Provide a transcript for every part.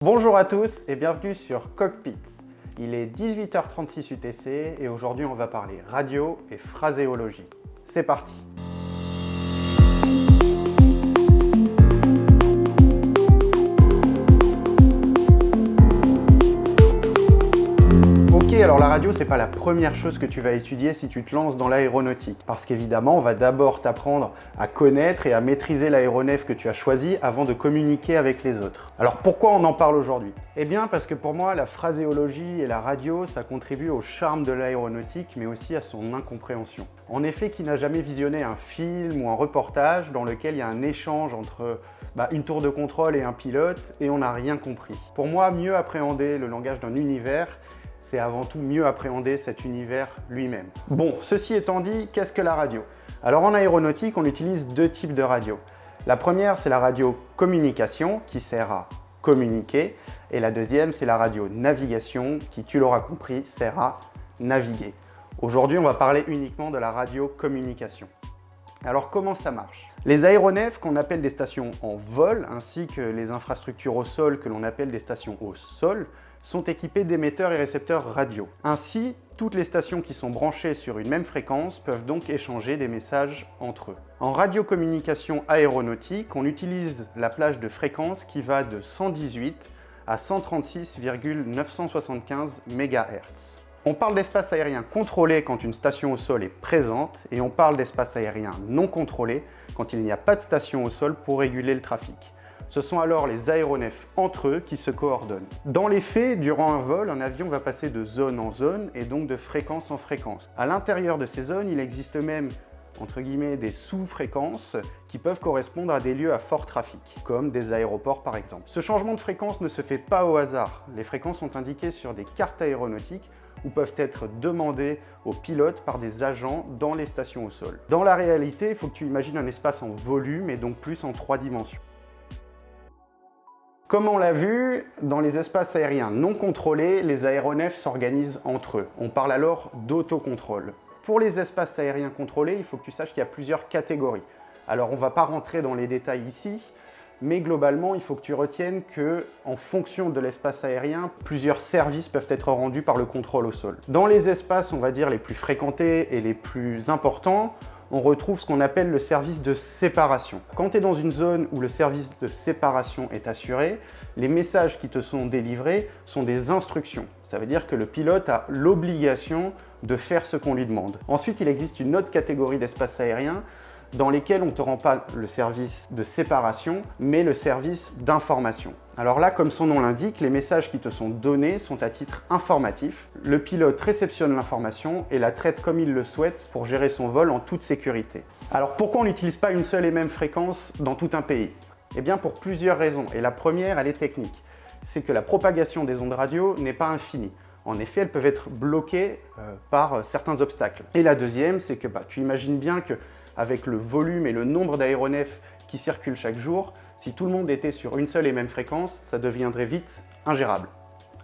Bonjour à tous et bienvenue sur Cockpit. Il est 18h36 UTC et aujourd'hui on va parler radio et phraséologie. C'est parti! Alors la radio, c'est pas la première chose que tu vas étudier si tu te lances dans l'aéronautique. Parce qu'évidemment, on va d'abord t'apprendre à connaître et à maîtriser l'aéronef que tu as choisi avant de communiquer avec les autres. Alors pourquoi on en parle aujourd'hui? Eh bien parce que pour moi, la phraséologie et la radio, ça contribue au charme de l'aéronautique, mais aussi à son incompréhension. En effet, qui n'a jamais visionné un film ou un reportage dans lequel il y a un échange entre une tour de contrôle et un pilote et on n'a rien compris? Pour moi, mieux appréhender le langage d'un univers, c'est avant tout mieux appréhender cet univers lui-même. Bon, ceci étant dit, qu'est-ce que la radio? Alors en aéronautique, on utilise deux types de radio. La première, c'est la radio communication, qui sert à communiquer, et la deuxième, c'est la radio navigation, qui, tu l'auras compris, sert à naviguer. Aujourd'hui, on va parler uniquement de la radio communication. Alors comment ça marche? Les aéronefs qu'on appelle des stations en vol, ainsi que les infrastructures au sol que l'on appelle des stations au sol, sont équipés d'émetteurs et récepteurs radio. Ainsi, toutes les stations qui sont branchées sur une même fréquence peuvent donc échanger des messages entre eux. En radiocommunication aéronautique, on utilise la plage de fréquence qui va de 118 à 136,975 MHz. On parle d'espace aérien contrôlé quand une station au sol est présente et on parle d'espace aérien non contrôlé quand il n'y a pas de station au sol pour réguler le trafic. Ce sont alors les aéronefs entre eux qui se coordonnent. Dans les faits, durant un vol, un avion va passer de zone en zone et donc de fréquence en fréquence. À l'intérieur de ces zones, il existe même, entre guillemets, des sous-fréquences qui peuvent correspondre à des lieux à fort trafic, comme des aéroports par exemple. Ce changement de fréquence ne se fait pas au hasard. Les fréquences sont indiquées sur des cartes aéronautiques ou peuvent être demandées aux pilotes par des agents dans les stations au sol. Dans la réalité, il faut que tu imagines un espace en volume et donc plus en 3 dimensions. Comme on l'a vu, dans les espaces aériens non contrôlés, les aéronefs s'organisent entre eux. On parle alors d'autocontrôle. Pour les espaces aériens contrôlés, il faut que tu saches qu'il y a plusieurs catégories. Alors on ne va pas rentrer dans les détails ici, mais globalement, il faut que tu retiennes qu'en fonction de l'espace aérien, plusieurs services peuvent être rendus par le contrôle au sol. Dans les espaces, on va dire, les plus fréquentés et les plus importants, on retrouve ce qu'on appelle le service de séparation. Quand tu es dans une zone où le service de séparation est assuré, les messages qui te sont délivrés sont des instructions. Ça veut dire que le pilote a l'obligation de faire ce qu'on lui demande. Ensuite, il existe une autre catégorie d'espace aérien dans lesquels on ne te rend pas le service de séparation, mais le service d'information. Alors là, comme son nom l'indique, les messages qui te sont donnés sont à titre informatif. Le pilote réceptionne l'information et la traite comme il le souhaite pour gérer son vol en toute sécurité. Alors pourquoi on n'utilise pas une seule et même fréquence dans tout un pays? Eh bien pour plusieurs raisons, et la première, elle est technique. C'est que la propagation des ondes radio n'est pas infinie. En effet, elles peuvent être bloquées par certains obstacles. Et la deuxième, c'est que tu imagines bien que avec le volume et le nombre d'aéronefs qui circulent chaque jour, si tout le monde était sur une seule et même fréquence, ça deviendrait vite ingérable.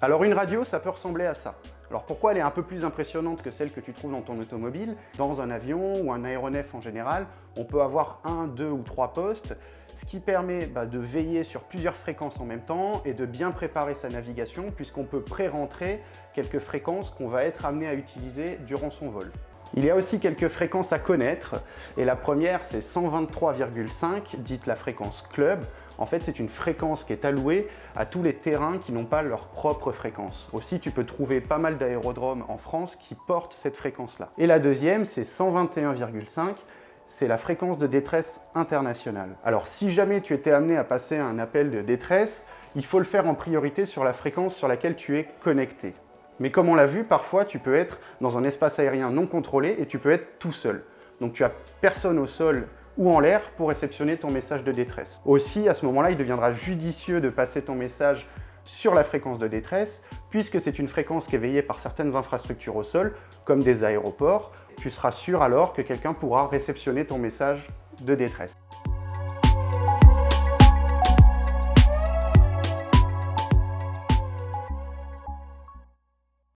Alors une radio, ça peut ressembler à ça. Alors pourquoi elle est un peu plus impressionnante que celle que tu trouves dans ton automobile? Dans un avion ou un aéronef en général, on peut avoir 1, 2 ou 3 postes, ce qui permet de veiller sur plusieurs fréquences en même temps et de bien préparer sa navigation puisqu'on peut pré-rentrer quelques fréquences qu'on va être amené à utiliser durant son vol. Il y a aussi quelques fréquences à connaître et la première c'est 123,5, dite la fréquence club. En fait c'est une fréquence qui est allouée à tous les terrains qui n'ont pas leur propre fréquence. Aussi tu peux trouver pas mal d'aérodromes en France qui portent cette fréquence-là. Et la deuxième c'est 121,5, c'est la fréquence de détresse internationale. Alors si jamais tu étais amené à passer un appel de détresse, il faut le faire en priorité sur la fréquence sur laquelle tu es connecté. Mais comme on l'a vu, parfois tu peux être dans un espace aérien non contrôlé et tu peux être tout seul. Donc tu as personne au sol ou en l'air pour réceptionner ton message de détresse. Aussi, à ce moment-là, il deviendra judicieux de passer ton message sur la fréquence de détresse, puisque c'est une fréquence qui est veillée par certaines infrastructures au sol, comme des aéroports. Tu seras sûr alors que quelqu'un pourra réceptionner ton message de détresse.